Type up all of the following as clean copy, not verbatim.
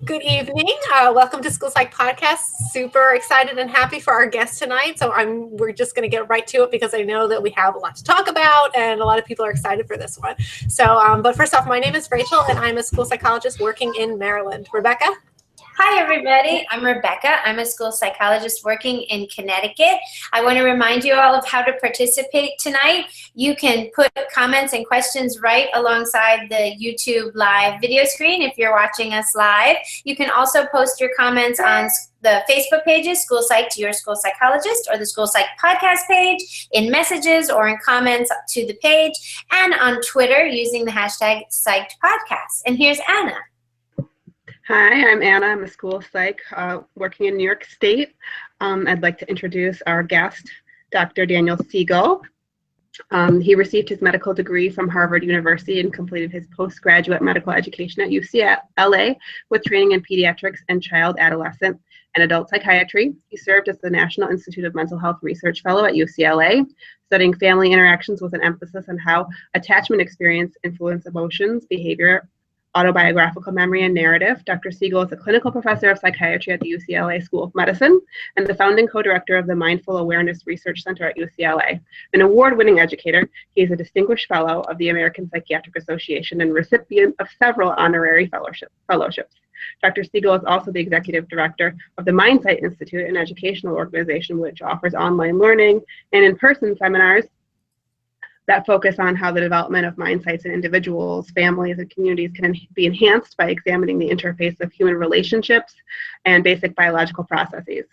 Good evening. Welcome to School Psych Podcast. Super excited and happy for our guest tonight. So we're just going to get right to it because I know that we have a lot to talk about and a lot of people are excited for this one. So, but first off, my name is Rachel and I'm a school psychologist working in Maryland. Rebecca? Hi, everybody. I'm Rebecca. I'm a school psychologist working in Connecticut. I want to remind you all of how to participate tonight. You can put comments and questions right alongside the YouTube live video screen if you're watching us live. You can also post your comments on the Facebook pages, School Psych to Your School Psychologist, or the School Psych podcast page, in messages or in comments to the page, and on Twitter using the hashtag #PsychedPodcast. And here's Anna. Hi, I'm Anna. I'm a school psych working in New York State. I'd like to introduce our guest, Dr. Daniel Siegel. He received his medical degree from Harvard University and completed his postgraduate medical education at UCLA with training in pediatrics and child, adolescent, and adult psychiatry. He served as the National Institute of Mental Health Research Fellow at UCLA, studying family interactions with an emphasis on how attachment experience influence emotions, behavior, autobiographical memory, and narrative. Dr. Siegel is a clinical professor of psychiatry at the UCLA School of Medicine and the founding co-director of the Mindful Awareness Research Center at UCLA. An award-winning educator, he is a distinguished fellow of the American Psychiatric Association and recipient of several honorary fellowships. Dr. Siegel is also the executive director of the Mindsight Institute, an educational organization which offers online learning and in-person seminars that focus on how the development of mindsights in individuals, families, and communities can be enhanced by examining the interface of human relationships and basic biological processes.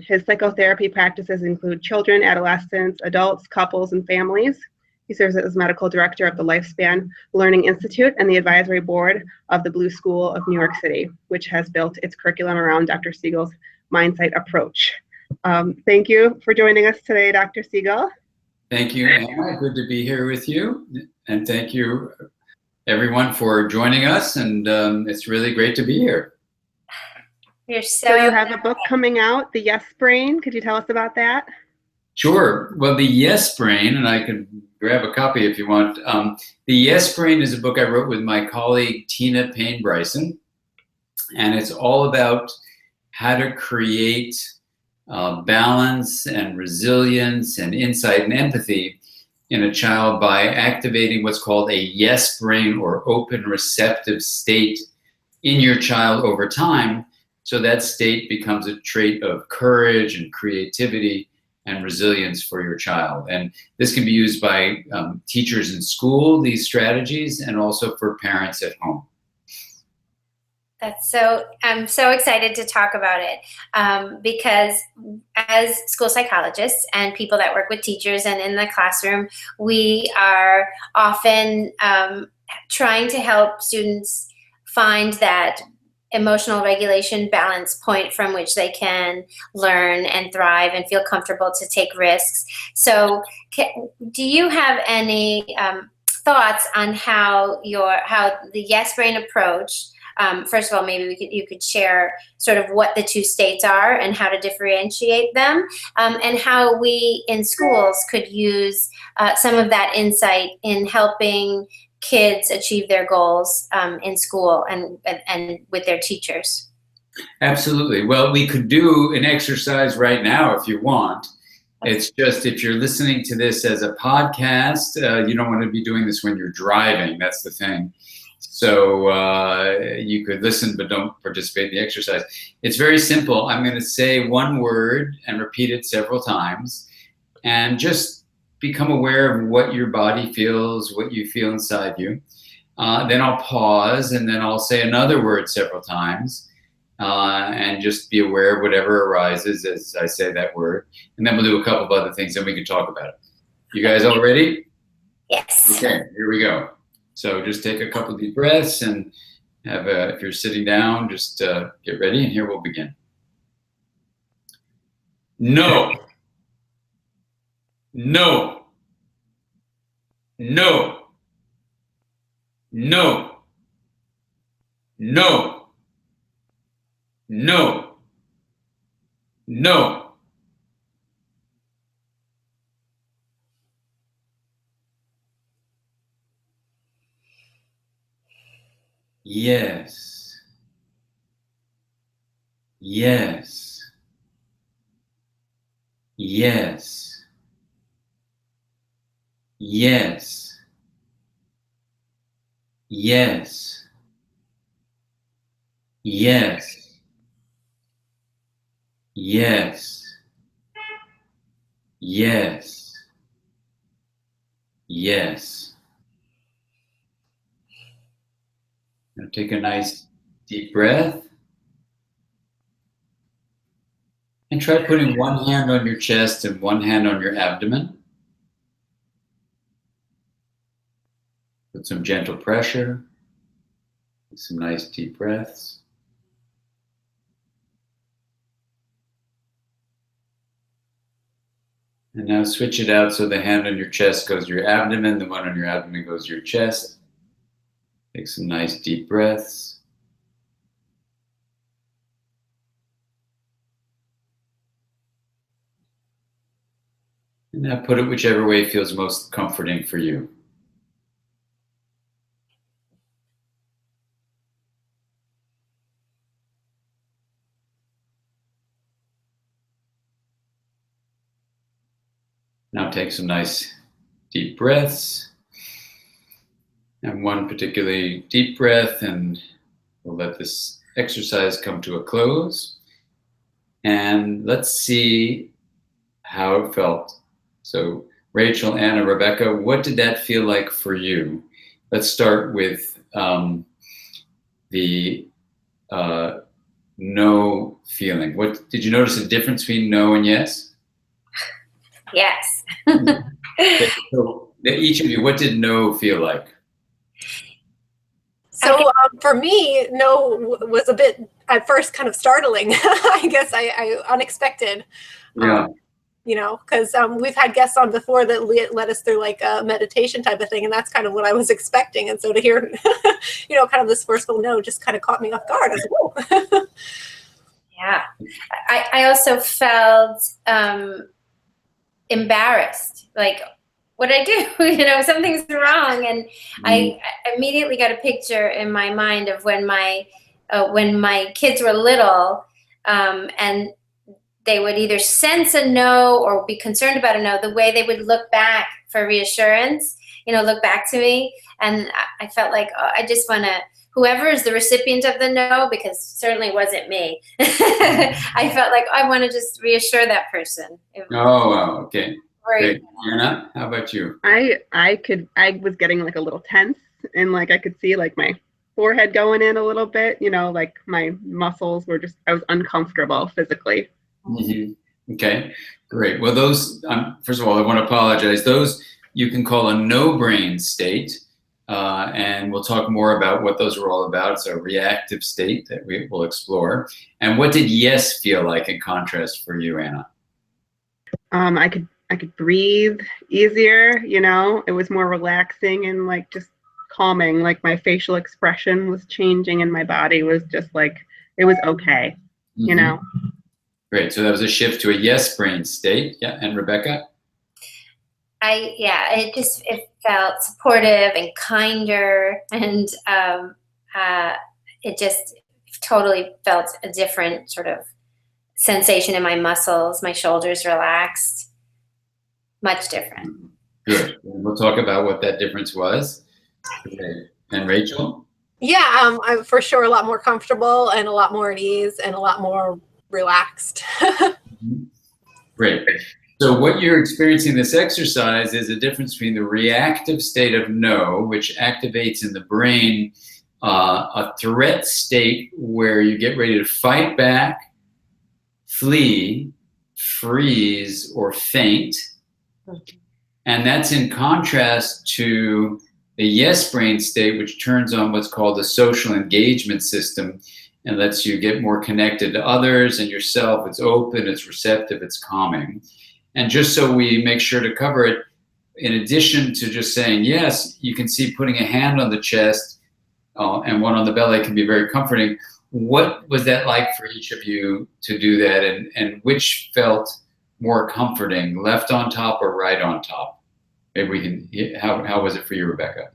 His psychotherapy practices include children, adolescents, adults, couples, and families. He serves as medical director of the Lifespan Learning Institute and the advisory board of the Blue School of New York City, which has built its curriculum around Dr. Siegel's mindsight approach. Thank you for joining us today, Dr. Siegel. Thank you, Anna. Good to be here with you. And thank you, everyone, for joining us. And it's really great to be here. So you have a book coming out, The Yes Brain. Could you tell us about that? Sure. Well, The Yes Brain, and I can grab a copy if you want. The Yes Brain is a book I wrote with my colleague, Tina Payne Bryson. And it's all about how to create balance and resilience and insight and empathy in a child by activating what's called a yes brain or open receptive state in your child over time. So that state becomes a trait of courage and creativity and resilience for your child. And this can be used by teachers in school, these strategies, and also for parents at home. I'm so excited to talk about it because as school psychologists and people that work with teachers and in the classroom, we are often trying to help students find that emotional regulation balance point from which they can learn and thrive and feel comfortable to take risks. So do you have any thoughts on how the Yes Brain approach, first of all, maybe you could share sort of what the two states are and how to differentiate them, and how we in schools could use some of that insight in helping kids achieve their goals in school and with their teachers. Absolutely. Well, we could do an exercise right now if you want. It's just if you're listening to this as a podcast, you don't want to be doing this when you're driving. That's the thing. So you could listen, but don't participate in the exercise. It's very simple. I'm going to say one word and repeat it several times and just become aware of what your body feels, what you feel inside you. Then I'll pause and then I'll say another word several times and just be aware of whatever arises as I say that word. And then we'll do a couple of other things and we can talk about it. You guys all ready? Yes. Okay, here we go. So just take a couple of deep breaths and if you're sitting down, just get ready and here we'll begin. No. No. No. No. No. No. No. Yes. Yes. Yes. Yes. Yes. Yes. Yes. Yes. Yes. Now take a nice deep breath. And try putting one hand on your chest and one hand on your abdomen. Put some gentle pressure. Some nice deep breaths. And now switch it out so the hand on your chest goes to your abdomen, the one on your abdomen goes to your chest. Take some nice deep breaths. And now put it whichever way feels most comforting for you. Now take some nice deep breaths. And one particularly deep breath, and we'll let this exercise come to a close. And let's see how it felt. So Rachel, Anna, Rebecca, what did that feel like for you? Let's start with the no feeling. What did you notice a difference between no and yes? Yes. So each of you, what did no feel like? So for me, no was a bit at first kind of startling. I guess I unexpected. Yeah. You know, because we've had guests on before that led us through like a meditation type of thing, and that's kind of what I was expecting. And so to hear, you know, kind of this forceful no just kind of caught me off guard. I was like, whoa. Yeah. I also felt embarrassed, like, what I do, you know, something's wrong. And I immediately got a picture in my mind of when my kids were little, and they would either sense a no or be concerned about a no, the way they would look back for reassurance, you know, look back to me. And I felt like, oh, I just want to, whoever is the recipient of the no, because certainly wasn't me. I felt like I want to just reassure that person. Oh, wow. Okay. Great. Anna, how about you? I was getting like a little tense, and like I could see like my forehead going in a little bit, you know, like my muscles were just, I was uncomfortable physically. Mm-hmm. Okay, great. Well, those, first of all, I want to apologize. Those you can call a no-brain state, and we'll talk more about what those are all about. It's a reactive state that we will explore. And what did yes feel like in contrast for you, Anna? I could breathe easier, you know, it was more relaxing and like just calming, like my facial expression was changing and my body was just like, it was okay, you know. Great. So that was a shift to a yes brain state. Yeah. And Rebecca? It felt supportive and kinder, and it just totally felt a different sort of sensation in my muscles. My shoulders relaxed, much different. Good. We'll talk about what that difference was. Okay. And Rachel? Yeah, I'm for sure a lot more comfortable and a lot more at ease and a lot more relaxed. Great. So what you're experiencing in this exercise is a difference between the reactive state of no, which activates in the brain a threat state where you get ready to fight back, flee, freeze, or faint. And that's in contrast to the yes brain state, which turns on what's called the social engagement system and lets you get more connected to others and yourself. It's open, it's receptive, it's calming. And just so we make sure to cover it, in addition to just saying yes, you can see putting a hand on the chest and one on the belly can be very comforting. What was that like for each of you to do that, and which felt more comforting, left on top or right on top? Maybe we can, how was it for you, Rebecca?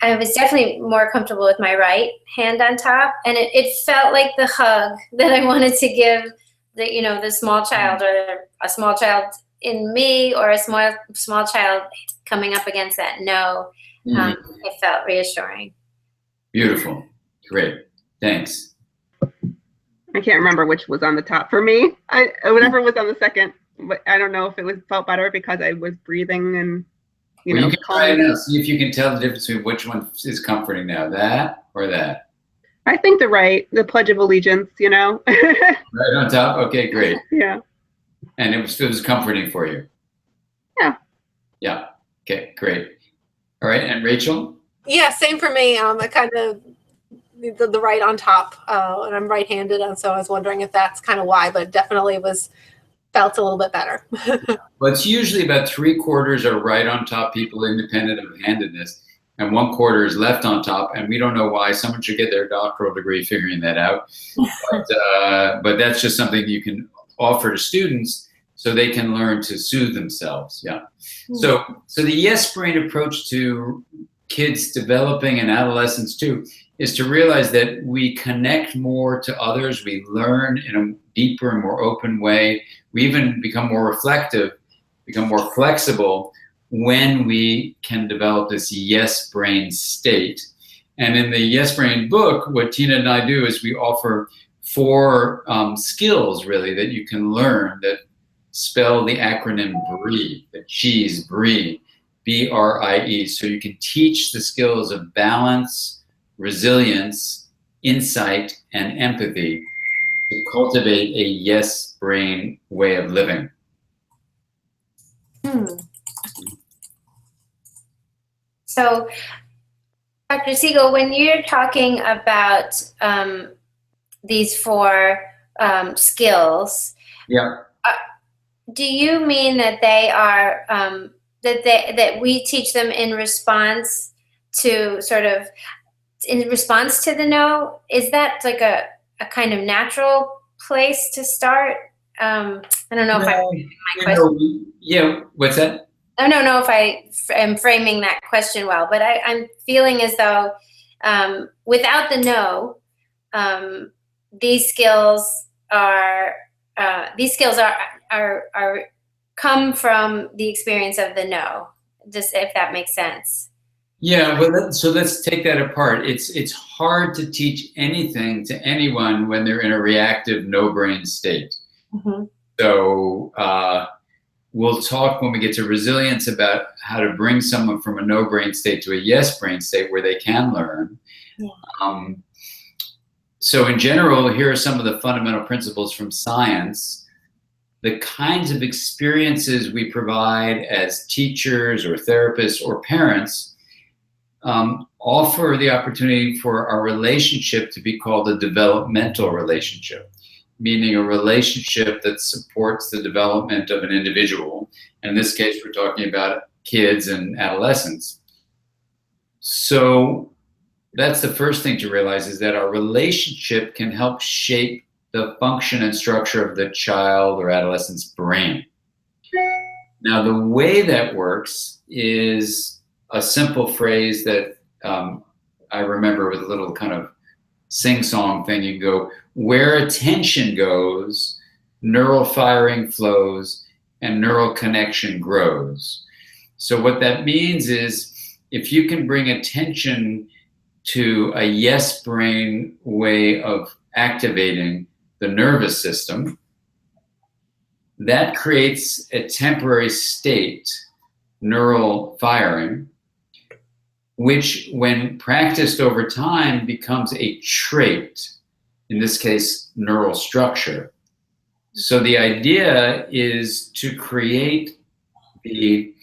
I was definitely more comfortable with my right hand on top, and it felt like the hug that I wanted to give the small child, or a small child in me, or a small child coming up against that no. It felt reassuring. Beautiful. Great. Thanks. I can't remember which was on the top for me. Whatever was on the second, but I don't know if it felt better because I was breathing and you can try it out. See if you can tell the difference between which one is comforting now, that or that. I think the Pledge of Allegiance, Right on top? Okay, great. Yeah. And it was comforting for you? Yeah. Yeah. Okay, great. All right, and Rachel? Yeah, same for me. I kind of the right on top, and I'm right-handed, and so I was wondering if that's kind of why, but definitely felt a little bit better. Well, it's usually about 3/4 are right on top people, independent of handedness, and 1/4 is left on top, and we don't know why. Someone should get their doctoral degree figuring that out. But that's just something you can offer to students so they can learn to soothe themselves. Yeah. So the yes brain approach to kids developing and adolescents too is to realize that we connect more to others, we learn in a deeper and more open way, we even become more reflective, become more flexible when we can develop this yes brain state. And in the Yes Brain book, what Tina and I do is we offer 4 skills really that you can learn that spell the acronym BRIE, the cheese BRIE, BRIE. So you can teach the skills of balance, resilience, insight, and empathy to cultivate a yes brain way of living. So, Dr. Siegel, when you're talking about these 4 skills, yeah, do you mean that they are that we teach them in response to the no? Is that like a kind of natural place to start? I don't know if I'm framing my question. Yeah, what's that? I don't know if I am framing that question well, but I'm feeling as though without the no, these skills come from the experience of the no. Just if that makes sense. Yeah, well, so let's take that apart. It's hard to teach anything to anyone when they're in a reactive no brain state. So we'll talk when we get to resilience about how to bring someone from a no brain state to a yes brain state where they can learn. Yeah. So in general, here are some of the fundamental principles from science. The kinds of experiences we provide as teachers or therapists or parents offer the opportunity for our relationship to be called a developmental relationship, meaning a relationship that supports the development of an individual. And in this case, we're talking about kids and adolescents. So that's the first thing to realize, is that our relationship can help shape the function and structure of the child or adolescent's brain. Now, the way that works is a simple phrase that I remember with a little kind of sing-song thing. You go, where attention goes, neural firing flows, and neural connection grows. So what that means is, if you can bring attention to a yes brain way of activating the nervous system, that creates a temporary state, neural firing, which when practiced over time becomes a trait, in this case, neural structure. So the idea is to create the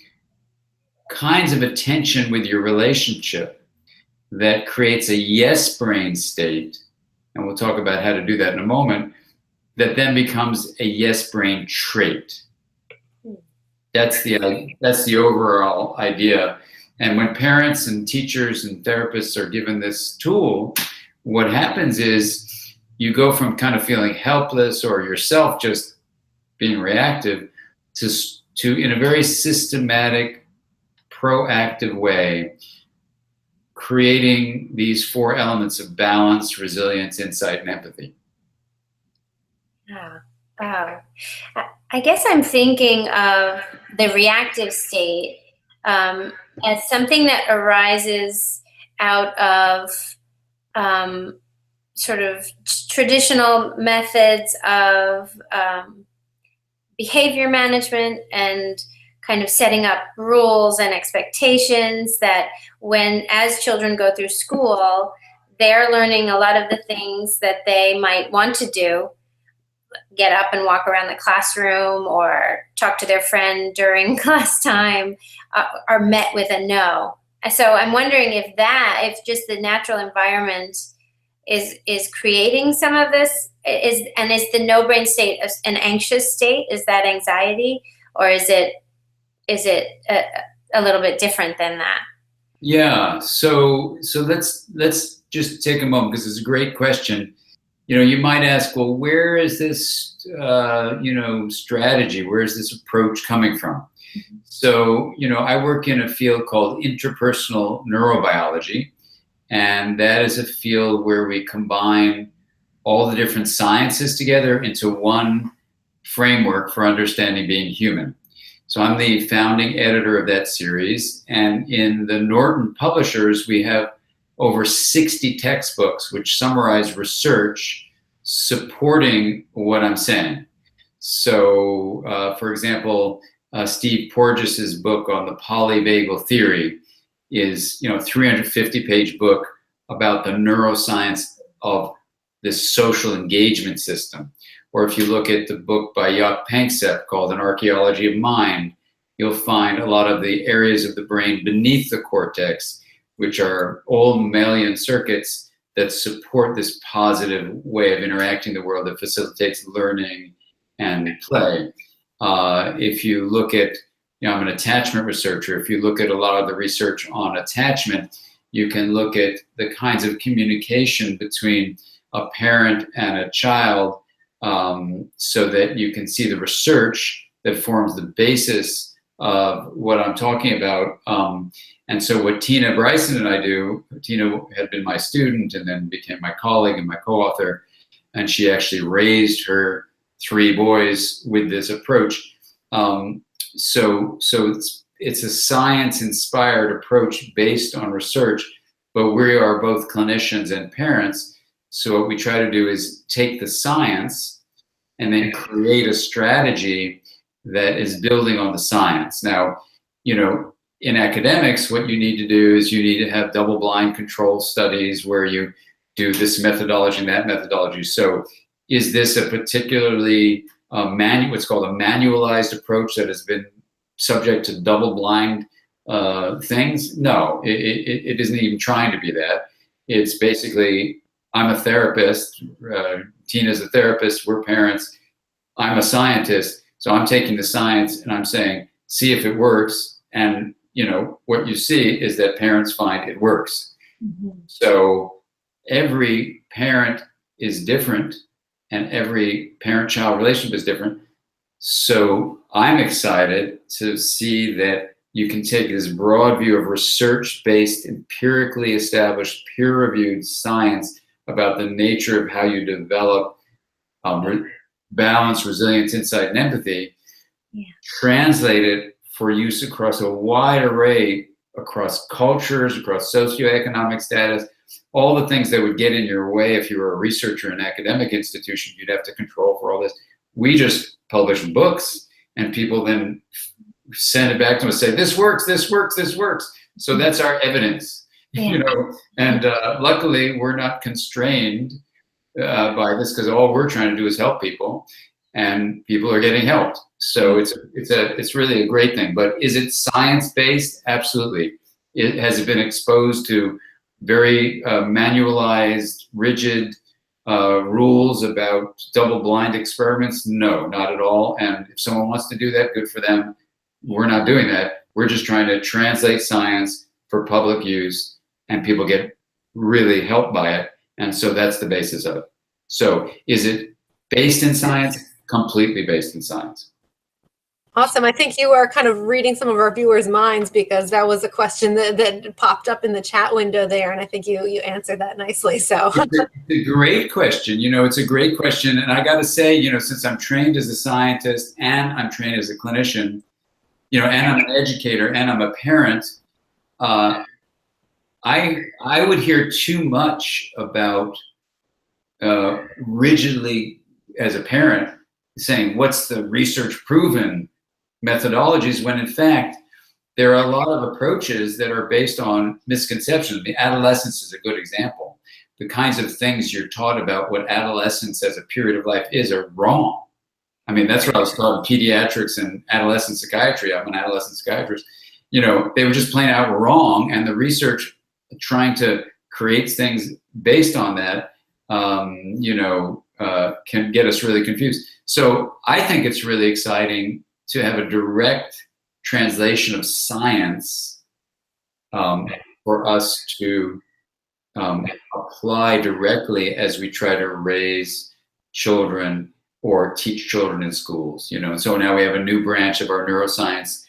kinds of attention with your relationship that creates a yes brain state, and we'll talk about how to do that in a moment, that then becomes a yes brain trait. That's the overall idea. And when parents and teachers and therapists are given this tool, what happens is you go from kind of feeling helpless or yourself just being reactive to in a very systematic, proactive way, creating these 4 elements of balance, resilience, insight, and empathy. Yeah. I guess I'm thinking of the reactive state as something that arises out of sort of traditional methods of behavior management and kind of setting up rules and expectations that when, as children go through school, they're learning a lot of the things that they might want to do, get up and walk around the classroom or talk to their friend during class time, are met with a no. So I'm wondering if just the natural environment is creating some of this, is the no brain state an anxious state? Is that anxiety, or is it a little bit different than that? Yeah. So let's just take a moment, because it's a great question. You might ask, well, where is this strategy? Where is this approach coming from? So, I work in a field called interpersonal neurobiology, and that is a field where we combine all the different sciences together into one framework for understanding being human. So I'm the founding editor of that series, and in the Norton publishers, we have over 60 textbooks which summarize research supporting what I'm saying. So, for example, Steve Porges's book on the polyvagal theory is, 350-page book about the neuroscience of this social engagement system. Or if you look at the book by Jaak Panksepp called An Archaeology of Mind, you'll find a lot of the areas of the brain beneath the cortex, which are old mammalian circuits that support this positive way of interacting in the world that facilitates learning and play. If you look at, I'm an attachment researcher. If you look at a lot of the research on attachment, you can look at the kinds of communication between a parent and a child, so that you can see the research that forms the basis of what I'm talking about. And so what Tina Bryson and I do, Tina had been my student and then became my colleague and my co-author, and she actually raised her 3 boys with this approach. So it's a science-inspired approach based on research, but we are both clinicians and parents. So what we try to do is take the science and then create a strategy that is building on the science. Now, in academics, what you need to do is you need to have double-blind control studies where you do this methodology and that methodology. So is this a particularly what's called a manualized approach that has been subject to double-blind things? No, it isn't even trying to be that. It's basically, I'm a therapist, Tina's a therapist, we're parents, I'm a scientist, so I'm taking the science and I'm saying, see if it works, and what you see is that parents find it works. Mm-hmm. So every parent is different, and every parent-child relationship is different. So I'm excited to see that you can take this broad view of research-based, empirically established, peer-reviewed science about the nature of how you develop balance, resilience, insight, and empathy, translate it for use across a wide array, across cultures, across socioeconomic status, all the things that would get in your way if you were a researcher in an academic institution. You'd have to control for all this. We just publish books, and people then send it back to us and say, this works, this works, this works. So that's our evidence, and luckily we're not constrained by this, because all we're trying to do is help people, and people are getting helped. So it's really a great thing. But is it science-based? Absolutely. Has it been exposed to very manualized, rigid rules about double-blind experiments? No, not at all. And if someone wants to do that, good for them. We're not doing that. We're just trying to translate science for public use, and people get really helped by it. And so that's the basis of it. So is it based in science? Completely based in science. Awesome. I think you are kind of reading some of our viewers' minds, because that was a question that popped up in the chat window there, and I think you answered that nicely. So It's a great question. It's a great question. And I got to say, since I'm trained as a scientist and I'm trained as a clinician, and I'm an educator and I'm a parent, I would hear too much about rigidly, as a parent, saying what's the research proven methodologies, when in fact there are a lot of approaches that are based on misconceptions. The adolescence is a good example. The kinds of things you're taught about what adolescence as a period of life is are wrong. I mean, that's what I was taught in pediatrics and adolescent psychiatry. I'm an adolescent psychiatrist. They were just plain out wrong, and the research trying to create things based on that, can get us really confused. So I think it's really exciting to have a direct translation of science for us to apply directly as we try to raise children or teach children in schools. And so now we have a new branch of our neuroscience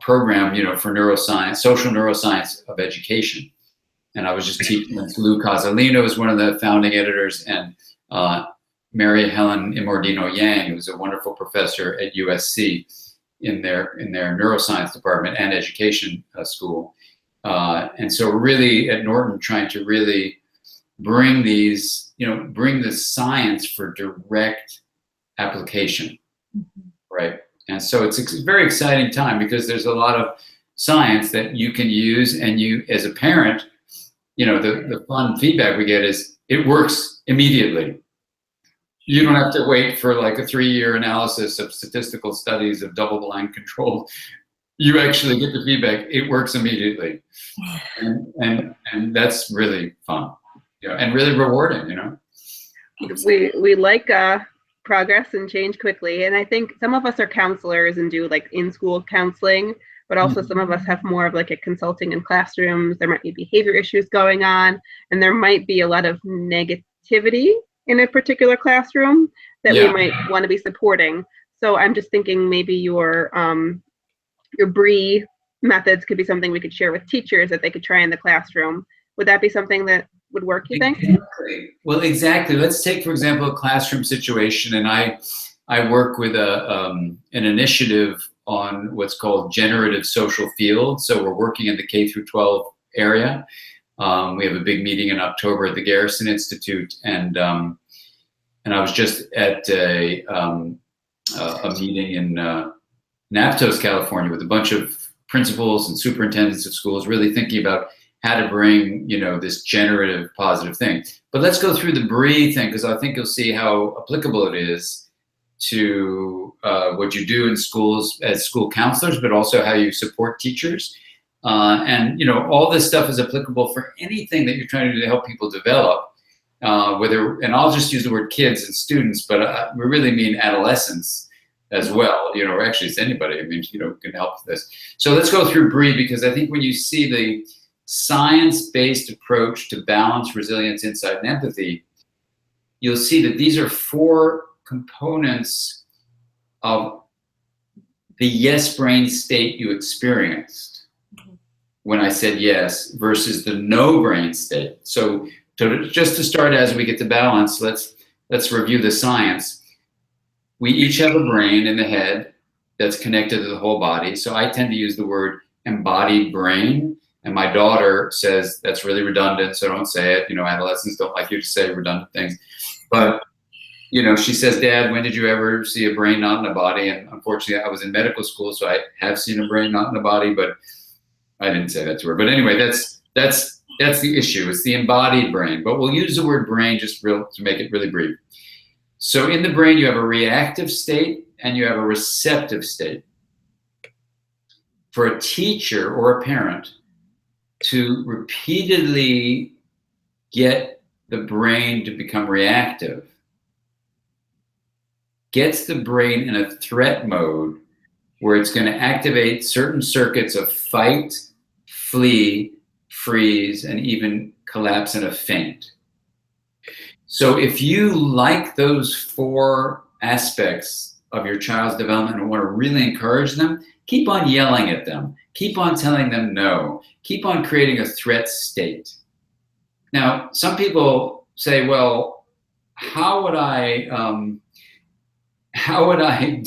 program, for neuroscience, social neuroscience of education. And I was just teaching Lou Casalino is one of the founding editors, and Mary Helen Imordino Yang, who's a wonderful professor at USC in their neuroscience department and education school. And so we're really at Norton trying to really bring these, bring the science for direct application, right? And so it's a very exciting time, because there's a lot of science that you can use, and you, as a parent, the fun feedback we get is it works immediately. You don't have to wait for like a 3-year analysis of statistical studies of double-blind control. You actually get the feedback. It works immediately, and that's really fun, and really rewarding. We like progress and change quickly, and I think some of us are counselors and do like in-school counseling, but also some of us have more of like a consulting in classrooms. There might be behavior issues going on, and there might be a lot of negativity in a particular classroom that we might want to be supporting. So I'm just thinking maybe your BRIE methods could be something we could share with teachers that they could try in the classroom. Would that be something that would work, you think? Exactly. Well, exactly. Let's take, for example, a classroom situation, and I work with an initiative on what's called generative social fields. So we're working in the K through 12 area. We have a big meeting in October at the Garrison Institute, and I was just at a meeting in Naptos, California, with a bunch of principals and superintendents of schools, really thinking about how to bring this generative positive thing. But let's go through the BRIE thing, because I think you'll see how applicable it is to what you do in schools as school counselors, but also how you support teachers. And all this stuff is applicable for anything that you're trying to do to help people develop, and I'll just use the word kids and students, but we really mean adolescents as well, or actually it's anybody, can help with this. So let's go through BRIE, because I think when you see the science-based approach to balance, resilience, insight, and empathy, you'll see that these are 4 components of the yes brain state you experienced when I said yes, versus the no brain state. So just to start, as we get to balance, let's review the science. We each have a brain in the head that's connected to the whole body. So I tend to use the word embodied brain, and my daughter says that's really redundant, so don't say it. Adolescents don't like you to say redundant things. But she says, Dad, when did you ever see a brain not in a body? And unfortunately, I was in medical school, so I have seen a brain not in a body, but I didn't say that to her. But anyway, that's the issue. It's the embodied brain. But we'll use the word brain just to make it really brief. So in the brain, you have a reactive state and you have a receptive state. For a teacher or a parent to repeatedly get the brain to become reactive gets the brain in a threat mode where it's going to activate certain circuits of fight, flee, freeze, and even collapse in a faint. So if you like those 4 aspects of your child's development and want to really encourage them, keep on yelling at them. Keep on telling them no. Keep on creating a threat state. Now, some people say, well, how would I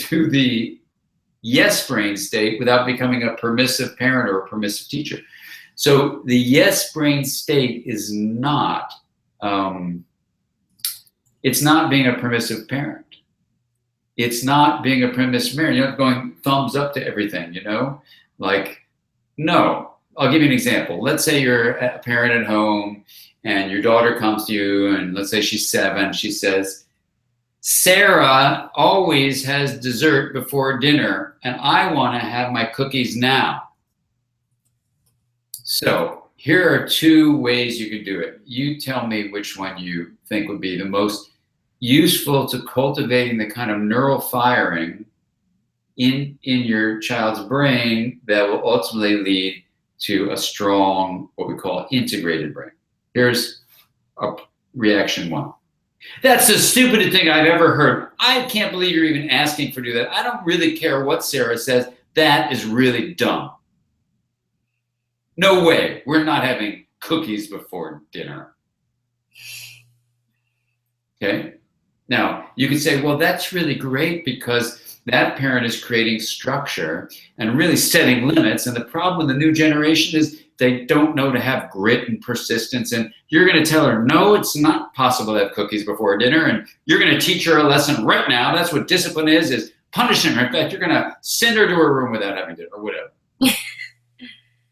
do the yes brain state without becoming a permissive parent or a permissive teacher? So the yes brain state is not, it's not being a permissive parent. It's not being a permissive parent. You're not going thumbs up to everything, you know? Like, no. I'll give you an example. Let's say you're a parent at home and your daughter comes to you and let's say she's 7. She says, Sarah always has dessert before dinner and I want to have my cookies now. So here are 2 ways you could do it. You tell me which one you think would be the most useful to cultivating the kind of neural firing in your child's brain that will ultimately lead to a strong, what we call integrated brain. Here's a reaction 1. That's the stupidest thing I've ever heard. I can't believe you're even asking for do that. I don't really care what Sarah says. That is really dumb. No way. We're not having cookies before dinner. Okay? Now, you can say, well, that's really great because that parent is creating structure and really setting limits. And the problem with the new generation is they don't know to have grit and persistence. And you're going to tell her, no, it's not possible to have cookies before dinner. And you're going to teach her a lesson right now. That's what discipline is punishing her. In fact, you're going to send her to her room without having dinner or whatever.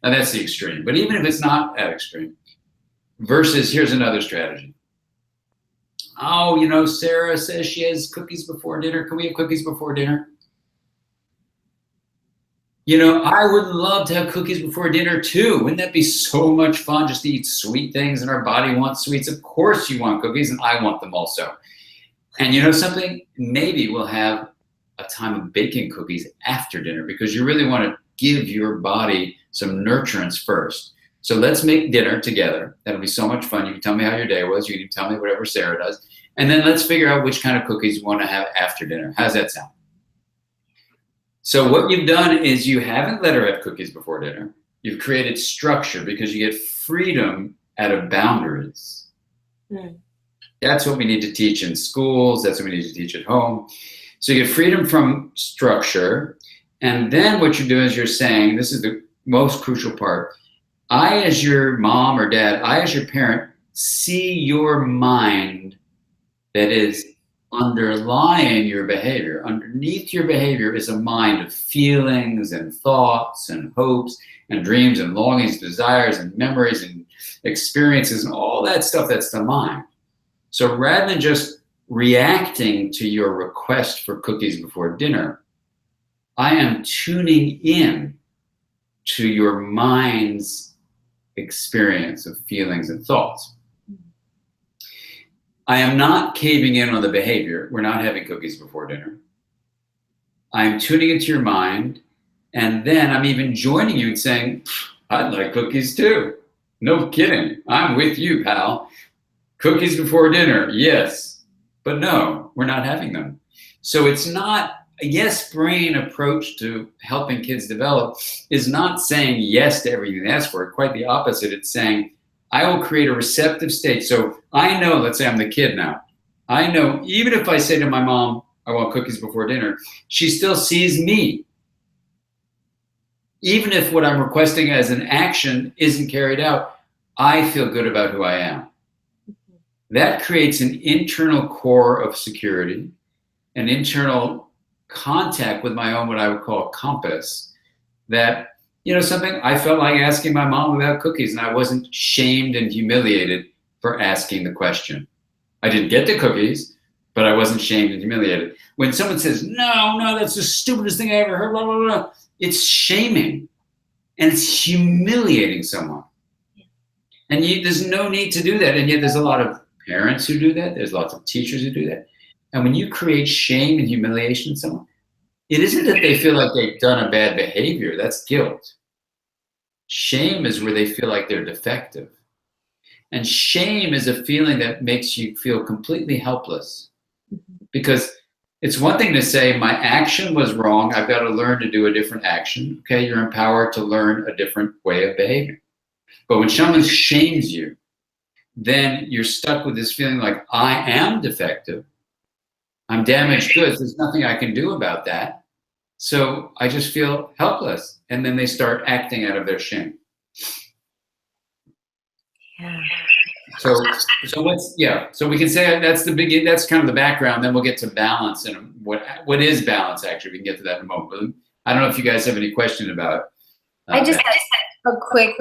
Now, that's the extreme. But even if it's not that extreme, versus here's another strategy. Oh, you know, Sarah says she has cookies before dinner. Can we have cookies before dinner? You know, I would love to have cookies before dinner too. Wouldn't that be so much fun just to eat sweet things and our body wants sweets? Of course you want cookies and I want them also. And you know something? Maybe we'll have a time of baking cookies after dinner because you really want to give your body some nurturance first. So let's make dinner together. That'll be so much fun. You can tell me how your day was. You can tell me whatever Sarah does. And then let's figure out which kind of cookies you want to have after dinner. How's that sound? So what you've done is you haven't let her have cookies before dinner. You've created structure because you get freedom out of boundaries. Mm. That's what we need to teach in schools. That's what we need to teach at home. So you get freedom from structure. And then what you're doing is you're saying, this is the most crucial part. I, as your mom or dad, I, as your parent, see your mind that is underlying your behavior. Underneath your behavior is a mind of feelings and thoughts and hopes and dreams and longings, desires and memories and experiences and all that stuff. That's the mind. So rather than just reacting to your request for cookies before dinner, I am tuning in to your mind's experience of feelings and thoughts. I am not caving in on the behavior. We're not having cookies before dinner. I'm tuning into your mind, and then I'm even joining you and saying, I'd like cookies too. No kidding. I'm with you, pal. Cookies before dinner, yes. But no, we're not having them. So it's not a yes brain approach to helping kids develop is not saying yes to everything they ask for. Quite the opposite. It's saying, I will create a receptive state. So I know, let's say I'm the kid now. I know even if I say to my mom, I want cookies before dinner, she still sees me. Even if what I'm requesting as an action isn't carried out, I feel good about who I am. That creates an internal core of security, an internal contact with my own, what I would call a compass, that, you know, something I felt like asking my mom about cookies and I wasn't shamed and humiliated for asking the question. I didn't get the cookies, but I wasn't shamed and humiliated. When someone says, no, that's the stupidest thing I ever heard, blah, blah, blah, it's shaming and it's humiliating someone. And there's no need to do that. And yet there's a lot of parents who do that. There's lots of teachers who do that. And when you create shame and humiliation in someone, it isn't that they feel like they've done a bad behavior. That's guilt. Shame is where they feel like they're defective. And shame is a feeling that makes you feel completely helpless. Because it's one thing to say my action was wrong. I've got to learn to do a different action. Okay, you're empowered to learn a different way of behaving. But when someone shames you, then you're stuck with this feeling like I am defective. I'm damaged goods. There's nothing I can do about that. So I just feel helpless. And then they start acting out of their shame. Yeah. So we can say that's the beginning. That's kind of the background. Then we'll get to balance and what is balance actually. We can get to that in a moment. But I don't know if you guys have any question about. I just had a quick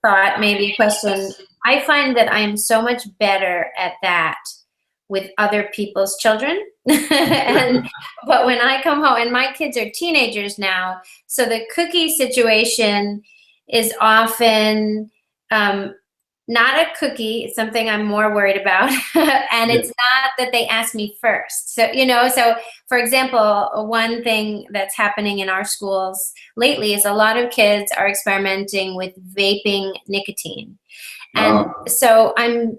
thought, maybe question. I find that I'm so much better at that with other people's children. But when I come home, and my kids are teenagers now, so the cookie situation is often not a cookie. It's something I'm more worried about. And it's not that they ask me first. So, so for example, one thing that's happening in our schools lately is a lot of kids are experimenting with vaping nicotine. And so I'm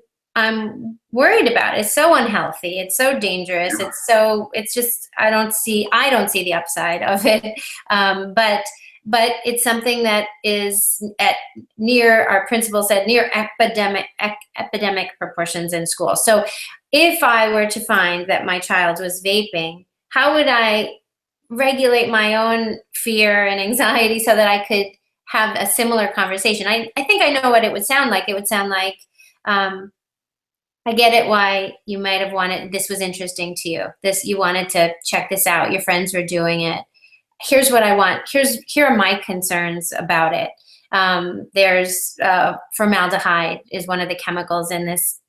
worried about it. It's so unhealthy. It's so dangerous. It's just, I don't see the upside of it. But it's something that is our principal said, near epidemic proportions in school. So if I were to find that my child was vaping, how would I regulate my own fear and anxiety so that I could have a similar conversation? I think I know what it would sound like. It would sound like, I get it why you might have wanted, this was interesting to you. You wanted to check this out. Your friends were doing it. Here's what I want. Here are my concerns about it. There's formaldehyde is one of the chemicals in this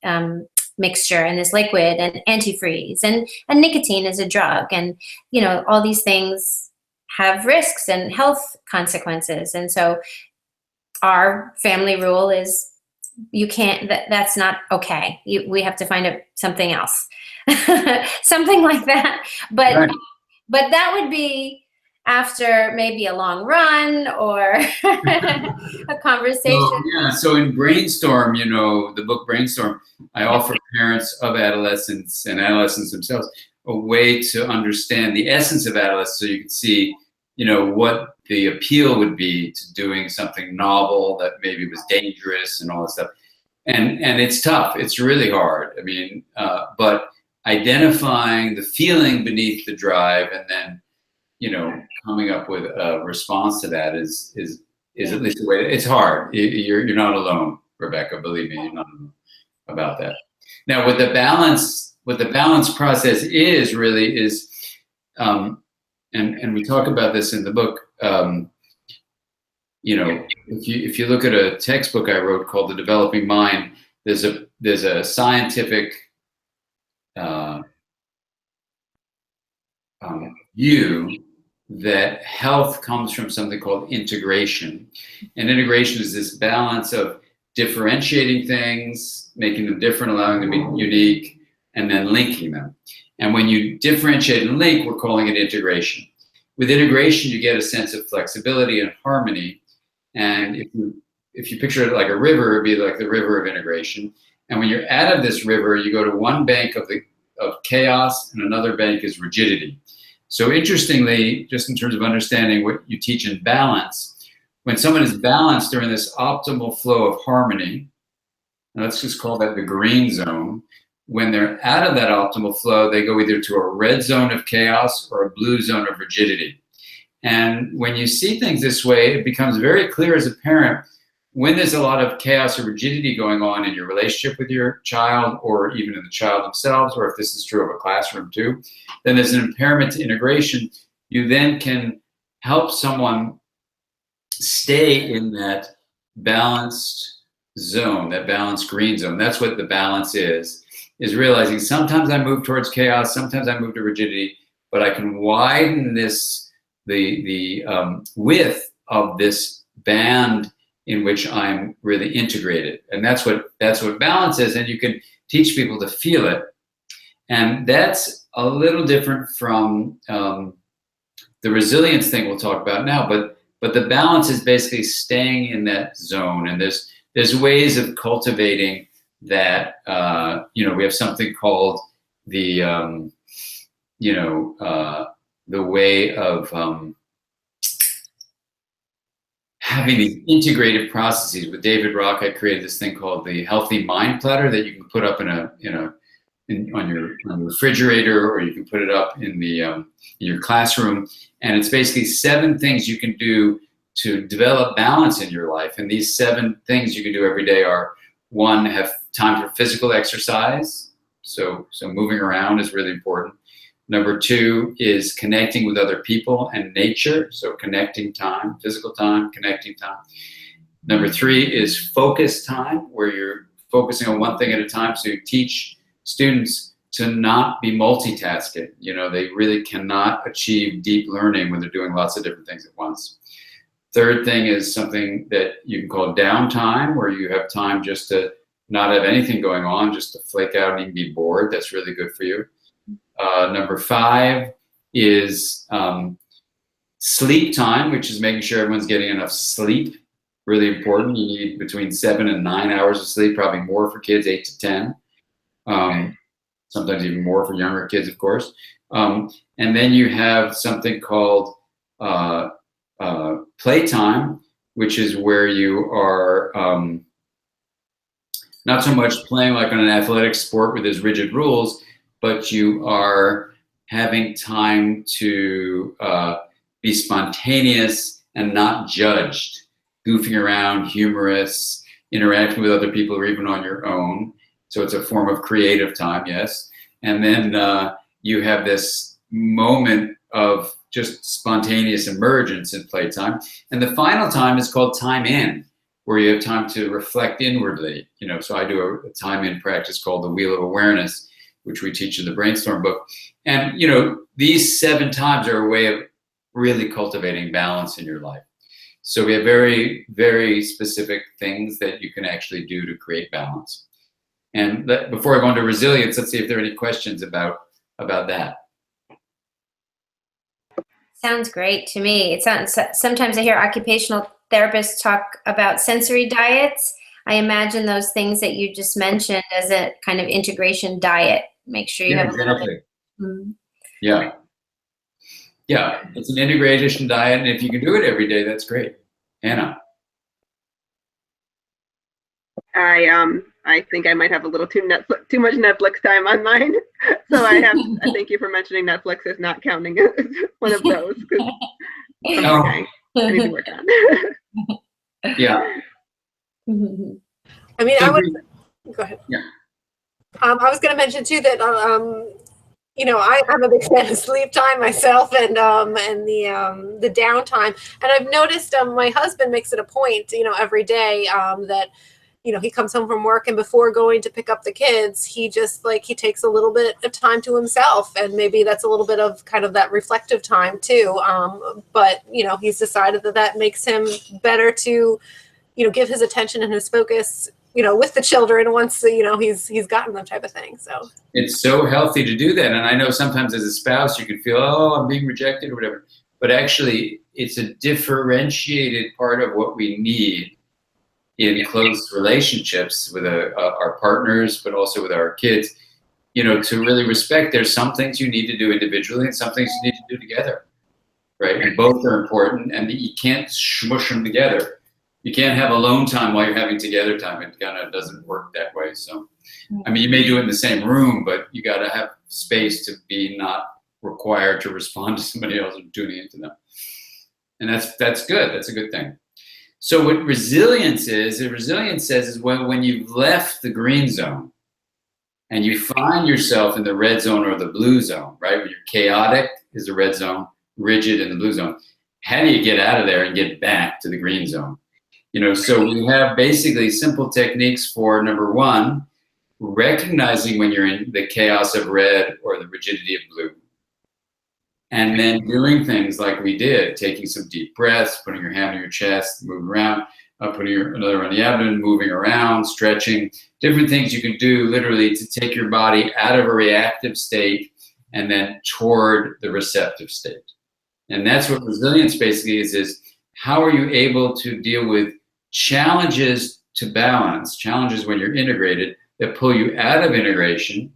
mixture, in this liquid, and antifreeze, and nicotine is a drug, and all these things have risks and health consequences. And so our family rule is you can't. That's not okay. We have to find something else, something like that. But right. But that would be after maybe a long run or a conversation. So in Brainstorm, the book Brainstorm, I offer parents of adolescents and adolescents themselves a way to understand the essence of adolescence, so you can see, what the appeal would be to doing something novel that maybe was dangerous and all that stuff. And it's tough. It's really hard. I mean, but identifying the feeling beneath the drive and then coming up with a response to that is at least the way. It's hard. You're not alone, Rebecca. Believe me, you're not alone about that. Now, what the balance process is, and we talk about this in the book. If you look at a textbook I wrote called The Developing Mind, there's a scientific view that health comes from something called integration. And integration is this balance of differentiating things, making them different, allowing them to be unique, and then linking them. And when you differentiate and link, we're calling it integration. With integration, you get a sense of flexibility and harmony. And if you picture it like a river, it'd be like the river of integration. And when you're out of this river, you go to one bank of chaos and another bank is rigidity. So interestingly, just in terms of understanding what you teach in balance, when someone is balanced during this optimal flow of harmony, and let's just call that the green zone, when they're out of that optimal flow, they go either to a red zone of chaos or a blue zone of rigidity. And when you see things this way, it becomes very clear as a parent when there's a lot of chaos or rigidity going on in your relationship with your child, or even in the child themselves, or if this is true of a classroom too, then there's an impairment to integration. You then can help someone stay in that balanced zone, that balanced green zone. That's what the balance is realizing sometimes I move towards chaos, sometimes I move to rigidity, but I can widen the width of this band in which I'm really integrated. And that's what balance is. And you can teach people to feel it. And that's a little different from the resilience thing we'll talk about now, but the balance is basically staying in that zone. And there's ways of cultivating that. We have something called the the way of having these integrated processes. With David Rock, I created this thing called the Healthy Mind Platter that you can put up on your refrigerator, or you can put it up in your classroom. And it's basically 7 things you can do to develop balance in your life. And these 7 things you can do every day are: 1, have time for physical exercise. So moving around is really important. Number 2 is connecting with other people and nature. So connecting time, physical time, connecting time. Number 3 is focus time, where you're focusing on one thing at a time. So you teach students to not be multitasking. They really cannot achieve deep learning when they're doing lots of different things at once. Third thing is something that you can call downtime, where you have time just to not have anything going on, just to flake out and even be bored. That's really good for you. Number 5 is sleep time, which is making sure everyone's getting enough sleep. Really important. You need between 7 and 9 hours of sleep, probably more for kids, 8 to 10. Sometimes even more for younger kids, of course. And then you have something called playtime, which is where you are not so much playing like on an athletic sport where there's rigid rules, but you are having time to be spontaneous and not judged, goofing around, humorous, interacting with other people, or even on your own. So it's a form of creative time, yes. And then you have this moment of just spontaneous emergence in playtime. And the final time is called time in, where you have time to reflect inwardly. So I do a time in practice called the Wheel of Awareness, which we teach in the Brainstorm book. And, these 7 times are a way of really cultivating balance in your life. So we have very, very specific things that you can actually do to create balance. And before I go into resilience, let's see if there are any questions about that. Sounds great to me. It sounds, sometimes I hear occupational therapists talk about sensory diets. I imagine those things that you just mentioned as a kind of integration diet. Make sure you have a little bit. Mm-hmm. Yeah, it's an integration diet, and if you can do it every day, that's great. Anna. I think I might have a little too much Netflix time on mine. So I thank you for mentioning Netflix is not counting as one of those. I need to work on. Yeah. I mean, go ahead. Yeah. I was going to mention too that I'm a big fan of sleep time myself, and the downtime. And I've noticed my husband makes it a point, every day that he comes home from work, and before going to pick up the kids, he just he takes a little bit of time to himself, and maybe that's a little bit of kind of that reflective time too. But he's decided that makes him better to give his attention and his focus with the children once he's gotten them, type of thing. So it's so healthy to do that. And I know sometimes as a spouse you can feel, I'm being rejected or whatever, but actually it's a differentiated part of what we need in close relationships with our partners, but also with our kids, to really respect there's some things you need to do individually and some things you need to do together, right? And both are important, and you can't smush them together. You can't have alone time while you're having together time. It kind of doesn't work that way. So, I mean, you may do it in the same room, but you got to have space to be not required to respond to somebody else or tuning into them. And that's good. That's a good thing. So what resilience says is when you've left the green zone and you find yourself in the red zone or the blue zone, right? When you're chaotic is the red zone, rigid in the blue zone. How do you get out of there and get back to the green zone? So we have basically simple techniques for, number 1, recognizing when you're in the chaos of red or the rigidity of blue. And then doing things like we did, taking some deep breaths, putting your hand on your chest, moving around, putting another on the abdomen, moving around, stretching, different things you can do literally to take your body out of a reactive state and then toward the receptive state. And that's what resilience basically is how are you able to deal with challenges to balance, challenges when you're integrated that pull you out of integration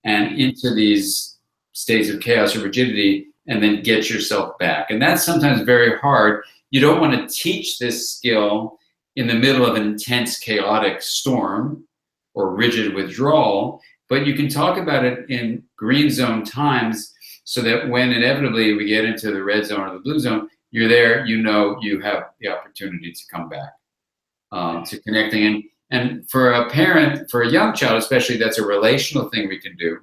and into these states of chaos or rigidity and then get yourself back. And that's sometimes very hard. You don't want to teach this skill in the middle of an intense chaotic storm or rigid withdrawal, but you can talk about it in green zone times so that when inevitably we get into the red zone or the blue zone, you're there, you know, you have the opportunity to come back to connecting. And for a parent, for a young child especially, that's a relational thing we can do.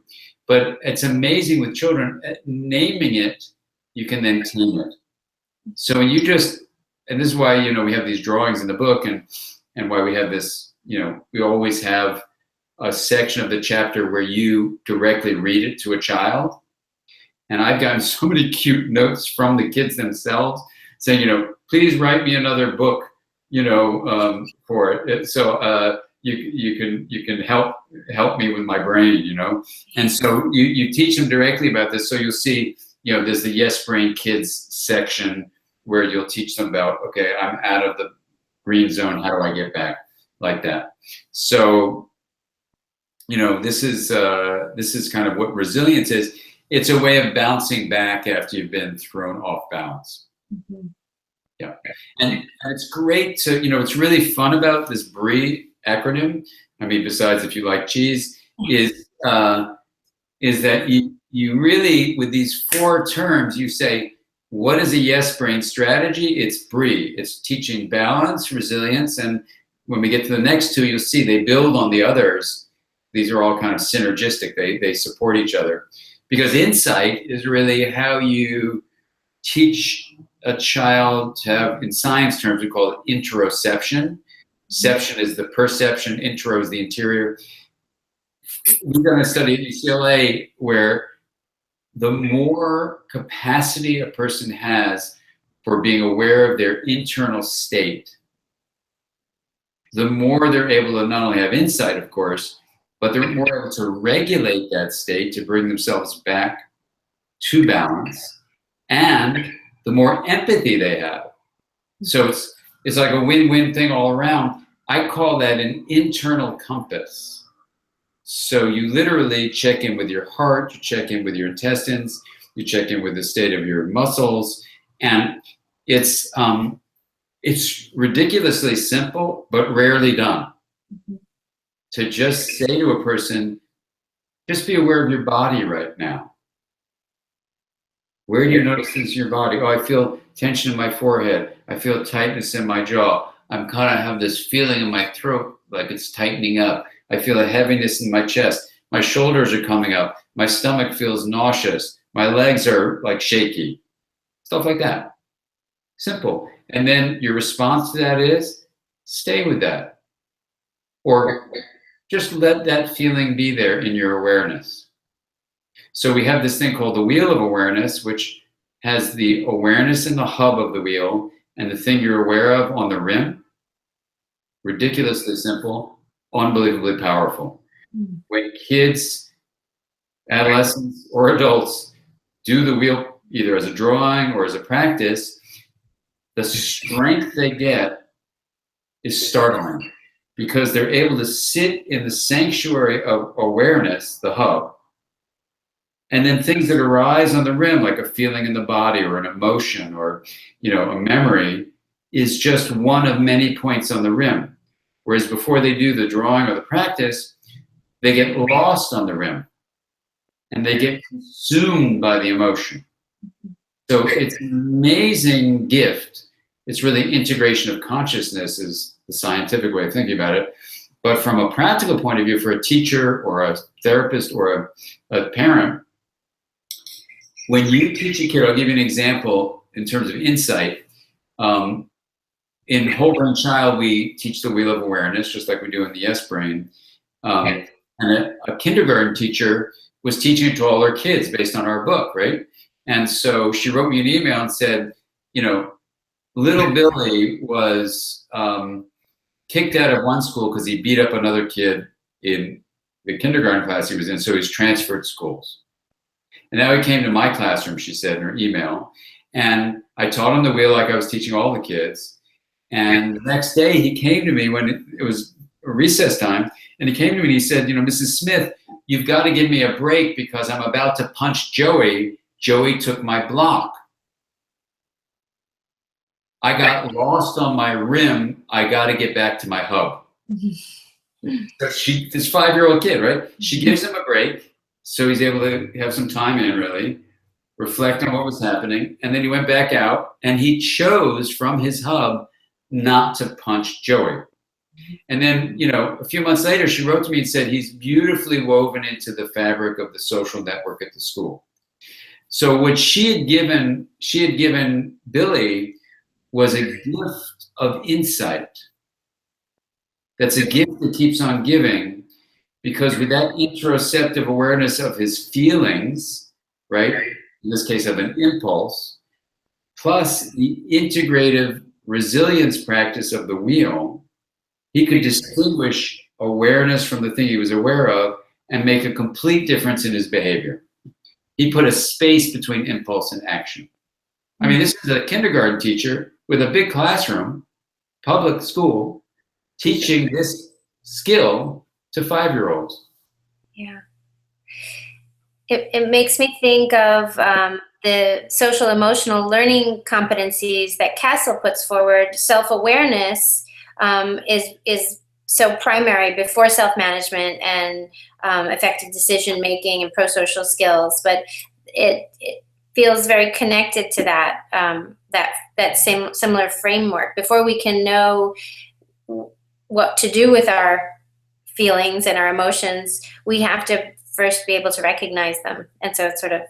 But it's amazing with children, naming it, you can then tame it. So you just, and this is why, you know, we have these drawings in the book and why we have this, you know, we always have a section of the chapter where you directly read it to a child. And I've gotten so many cute notes from the kids themselves saying, you know, please write me another book, you know, for it. So you can help me with my brain, you know. And so you teach them directly about this. So you'll see, you know, there's the Yes Brain Kids section where you'll teach them about, okay, I'm out of the green zone. How do I get back? Like that. So, you know, this is kind of what resilience is. It's a way of bouncing back after you've been thrown off balance. Mm-hmm. Yeah. And it's great to, you know, it's really fun about this BRIE acronym. I mean, besides if you like cheese, is that you really, with these 4 terms, you say, what is a yes brain strategy? It's BRIE. It's teaching balance, resilience, and when we get to the next 2, you'll see they build on the others. These are all kind of synergistic. They support each other. Because insight is really how you teach a child to have, in science terms, we call it interoception. Ception is the perception, intro is the interior. We've done a study at UCLA where the more capacity a person has for being aware of their internal state, the more they're able to not only have insight, of course, but they're more able to regulate that state to bring themselves back to balance, and the more empathy they have. So it's like a win-win thing all around. I call that an internal compass. So you literally check in with your heart, you check in with your intestines, you check in with the state of your muscles, and it's ridiculously simple, but rarely done. Mm-hmm. To just say to a person, just be aware of your body right now. Where do you notice this in your body? Oh, I feel tension in my forehead. I feel tightness in my jaw. I'm kind of have this feeling in my throat like it's tightening up. I feel a heaviness in my chest. My shoulders are coming up. My stomach feels nauseous. My legs are like shaky. Stuff like that. Simple. And then your response to that is stay with that. Or just let that feeling be there in your awareness. So we have this thing called the wheel of awareness, which has the awareness in the hub of the wheel and the thing you're aware of on the rim. Ridiculously simple, unbelievably powerful. Mm. When kids, adolescents, or adults do the wheel either as a drawing or as a practice, the strength they get is startling, because they're able to sit in the sanctuary of awareness, the hub, and then things that arise on the rim, like a feeling in the body or an emotion or, you know, a memory, is just one of many points on the rim. Whereas before they do the drawing or the practice, they get lost on the rim and they get consumed by the emotion. So it's an amazing gift. It's really integration of consciousness is the scientific way of thinking about it. But from a practical point of view, for a teacher or a therapist or a parent, when you teach a kid, I'll give you an example in terms of insight. In Whole Brain Child, we teach the wheel of awareness, just like we do in the Yes Brain. And a kindergarten teacher was teaching it to all her kids based on our book, right? And so she wrote me an email and said, you know, little Billy was kicked out of one school because he beat up another kid in the kindergarten class he was in, so he's transferred schools. And now he came to my classroom, she said in her email, and I taught him the wheel like I was teaching all the kids. And the next day he came to me when it was recess time, and he came to me and he said, you know, Mrs. Smith, you've got to give me a break because I'm about to punch Joey. Joey took my block. I got lost on my rim. I got to get back to my hub. So this 5-year-old kid, right? She gives him a break. So he's able to have some time in, really, reflect on what was happening. And then he went back out and he chose from his hub not to punch Joey. And then, you know, a few months later, she wrote to me and said, he's beautifully woven into the fabric of the social network at the school. So what she had given Billy was a gift of insight. That's a gift that keeps on giving, because with that interoceptive awareness of his feelings, right, in this case of an impulse, plus the integrative resilience practice of the wheel, he could distinguish awareness from the thing he was aware of and make a complete difference in his behavior. He put a space between impulse and action. I mean, this is a kindergarten teacher with a big classroom, public school, teaching this skill to 5-year-olds. Yeah. It makes me think of the social emotional learning competencies that Castle puts forward. Self-awareness is so primary before self-management and effective decision-making and pro-social skills, but it feels very connected to that, that same similar framework. Before we can know what to do with our feelings and our emotions, we have to first be able to recognize them. And so it's sort of...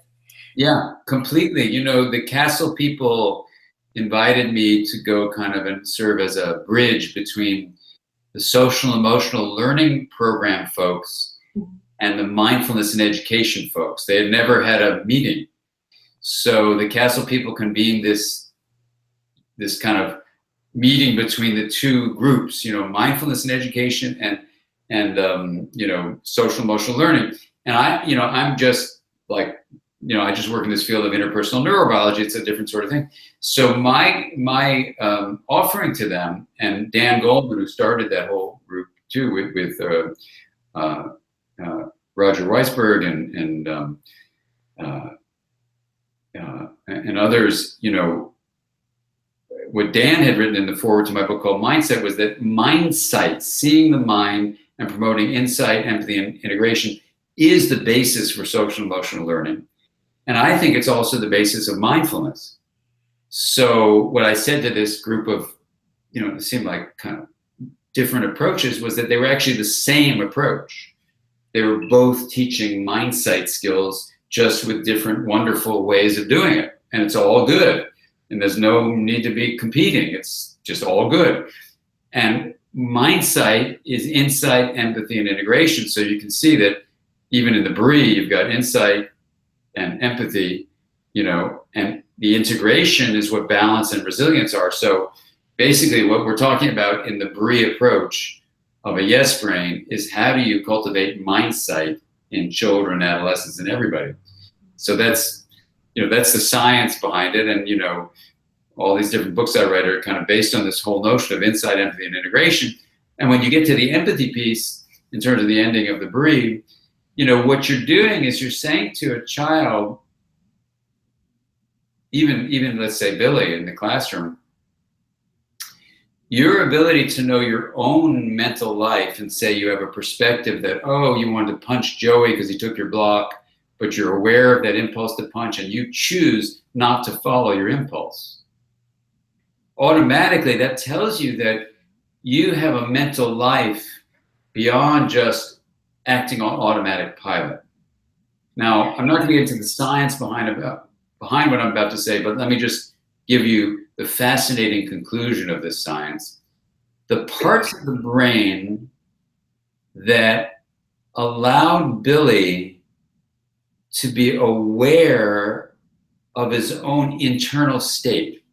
Yeah, completely. You know, the Castle people invited me to go kind of and serve as a bridge between the social emotional learning program folks and the mindfulness and education folks. They had never had a meeting. So the Castle people convened this kind of meeting between the two groups, you know, mindfulness and education and you know, social emotional learning. And I'm just like, you know, I just work in this field of interpersonal neurobiology. It's a different sort of thing. So my offering to them, and Dan Goldman, who started that whole group too, with Roger Weisberg and others, you know, what Dan had written in the foreword to my book called Mindsight was that Mindsight, seeing the mind and promoting insight, empathy, and integration, is the basis for social emotional learning. And I think it's also the basis of mindfulness. So what I said to this group of, you know, it seemed like kind of different approaches, was that they were actually the same approach. They were both teaching Mindsight skills, just with different wonderful ways of doing it. And it's all good. And there's no need to be competing. It's just all good. And Mindsight is insight, empathy, and integration. So you can see that even in the BRIE, you've got insight and empathy, you know, and the integration is what balance and resilience are. So basically what we're talking about in the BRIE approach of a yes brain is, how do you cultivate Mindsight in children, adolescents, and everybody? So that's, you know, that's the science behind it. And, you know, all these different books I write are kind of based on this whole notion of insight, empathy, and integration. And when you get to the empathy piece, in terms of the ending of the BRIE, you know, what you're doing is you're saying to a child, even let's say Billy in the classroom, your ability to know your own mental life and say you have a perspective that, oh, you wanted to punch Joey because he took your block, but you're aware of that impulse to punch and you choose not to follow your impulse. Automatically, that tells you that you have a mental life beyond just acting on automatic pilot. Now, I'm not going to get into the science behind what I'm about to say, but let me just give you the fascinating conclusion of this science. The parts of the brain that allowed Billy to be aware of his own internal state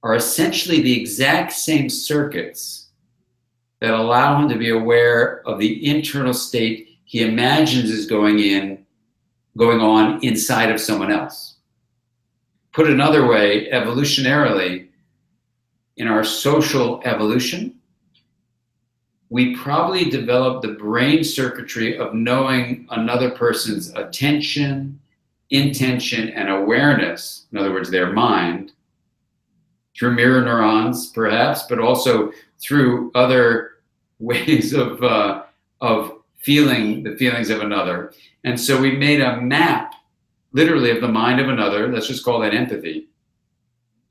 are essentially the exact same circuits that allow him to be aware of the internal state he imagines is going on inside of someone else. Put another way, evolutionarily, in our social evolution, we probably develop the brain circuitry of knowing another person's attention, intention, and awareness, in other words, their mind, through mirror neurons, perhaps, but also through other ways of feeling the feelings of another. And so we made a map, literally, of the mind of another. Let's just call that empathy.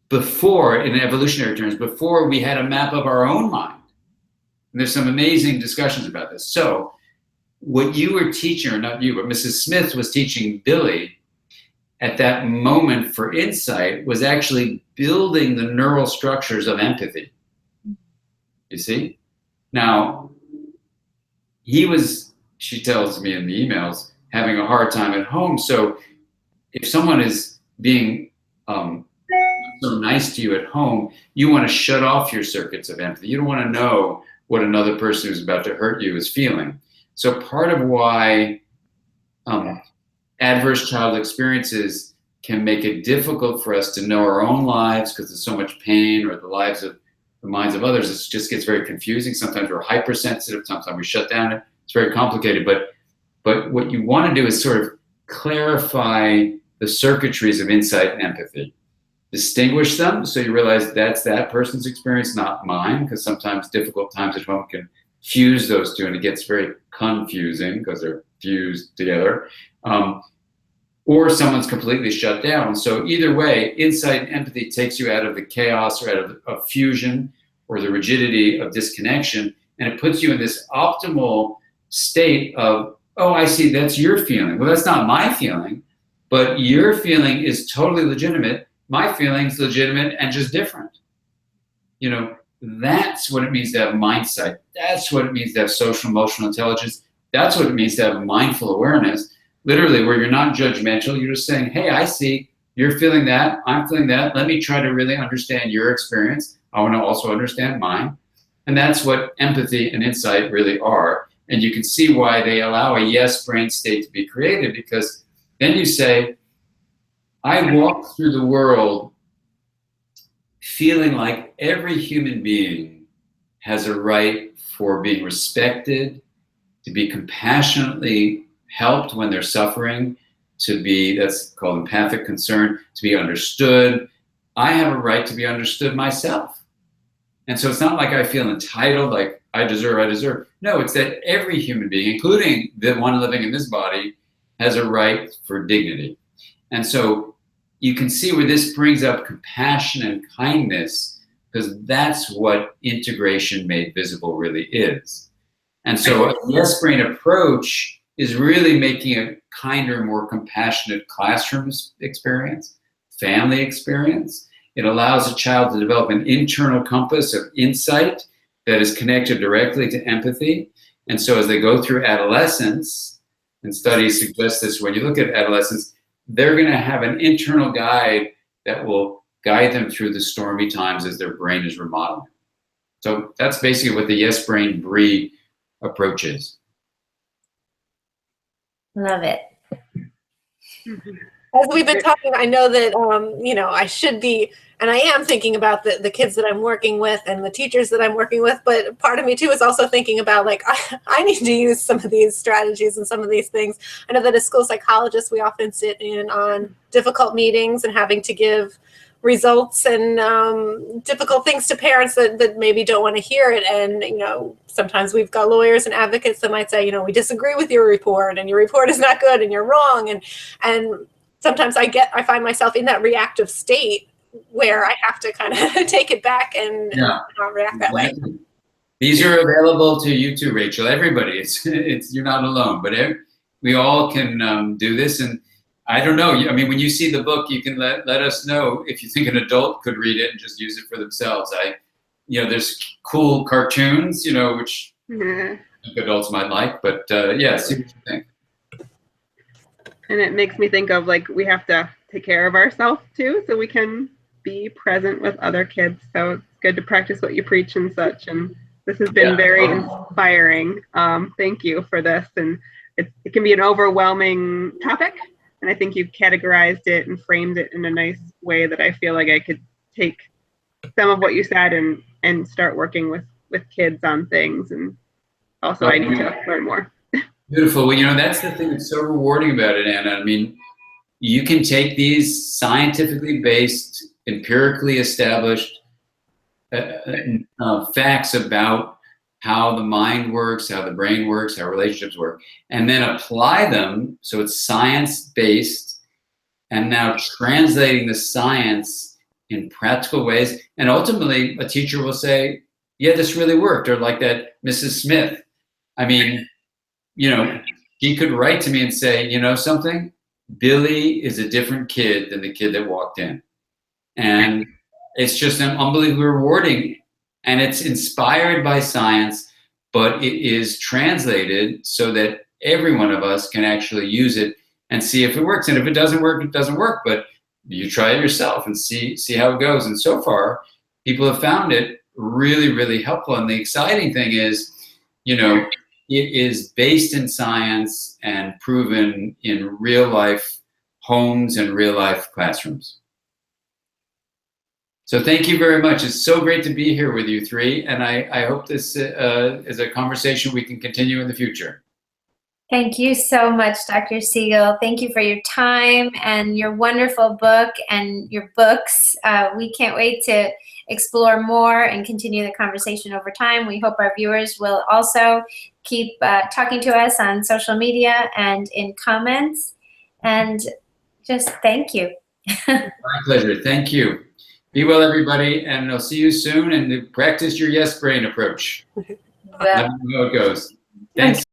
Before, in evolutionary terms, before we had a map of our own mind. And there's some amazing discussions about this. So what you were teaching, or not you, but Mrs. Smith was teaching Billy at that moment for insight was actually building the neural structures of empathy. You see? Now, he was, she tells me in the emails, having a hard time at home. So if someone is being so nice to you at home, you want to shut off your circuits of empathy. You don't want to know what another person who's about to hurt you is feeling. So part of why adverse child experiences can make it difficult for us to know our own lives because there's so much pain, or the lives of the minds of others, it just gets very confusing. Sometimes we're hypersensitive, sometimes we shut down. It's very complicated, but what you want to do is sort of clarify the circuitries of insight and empathy. Distinguish them so you realize that's that person's experience, not mine, because sometimes difficult times at home can fuse those two, and it gets very confusing because they're fused together. Or someone's completely shut down. So either way, insight and empathy takes you out of the chaos or out of fusion or the rigidity of disconnection, and it puts you in this optimal state of, oh, I see, that's your feeling. Well, that's not my feeling, but your feeling is totally legitimate. My feeling's legitimate and just different. You know, that's what it means to have mindsight. That's what it means to have social emotional intelligence. That's what it means to have mindful awareness. Literally, where you're not judgmental, you're just saying, hey, I see, you're feeling that, I'm feeling that. Let me try to really understand your experience. I want to also understand mine. And that's what empathy and insight really are. And you can see why they allow a yes brain state to be created, because then you say, I walk through the world feeling like every human being has a right for being respected, to be compassionately helped when they're suffering, to be, that's called empathic concern, to be understood. I have a right to be understood myself. And so it's not like I feel entitled, like I deserve. No, it's that every human being, including the one living in this body, has a right for dignity. And so you can see where this brings up compassion and kindness, because that's what integration made visible really is. And so a yes brain approach is really making a kinder, more compassionate classroom experience, family experience. It allows a child to develop an internal compass of insight that is connected directly to empathy. And so as they go through adolescence, and studies suggest this, when you look at adolescents, they're going to have an internal guide that will guide them through the stormy times as their brain is remodeling. So that's basically what the yes brain BRIE approach is. Love it. As we've been talking, I know that, I should be, and I am thinking about the kids that I'm working with and the teachers that I'm working with, but part of me too is also thinking about, like, I need to use some of these strategies and some of these things. I know that as school psychologists, we often sit in on difficult meetings and having to give results and difficult things to parents that maybe don't want to hear it. And, sometimes we've got lawyers and advocates that might say, we disagree with your report and your report is not good and you're wrong. And sometimes I find myself in that reactive state where I have to kind of take it back and not react that way. These are available to you too, Rachel. Everybody, it's you're not alone, but we all can do this. And I don't know. I mean, when you see the book, you can let us know if you think an adult could read it and just use it for themselves. There's cool cartoons, which adults might like, but see what you think. And it makes me think of, like, we have to take care of ourselves too, so we can be present with other kids. So it's good to practice what you preach and such. And this has been very inspiring. Thank you for this. And it can be an overwhelming topic. And I think you've categorized it and framed it in a nice way that I feel like I could take some of what you said and start working with kids on things and also I need to learn more. Beautiful. Well, that's the thing that's so rewarding about it, Anna. I mean, you can take these scientifically based, empirically established facts about how the mind works, how the brain works, how relationships work, and then apply them so it's science-based, and now translating the science in practical ways. And ultimately, a teacher will say, yeah, this really worked. Or like that Mrs. Smith. I mean, she could write to me and say, something? Billy is a different kid than the kid that walked in. And it's just unbelievably rewarding. And it's inspired by science, but it is translated so that every one of us can actually use it and see if it works. And if it doesn't work, it doesn't work. But you try it yourself and see how it goes. And so far, people have found it really, really helpful. And the exciting thing is, it is based in science and proven in real life homes and real life classrooms. So thank you very much. It's so great to be here with you three. And I hope this is a conversation we can continue in the future. Thank you so much, Dr. Siegel. Thank you for your time and your wonderful book and your books. We can't wait to explore more and continue the conversation over time. We hope our viewers will also keep talking to us on social media and in comments. And just thank you. My pleasure. Thank you. Be well, everybody, and I'll see you soon. And practice your yes brain approach. Let me know how it goes. Thanks.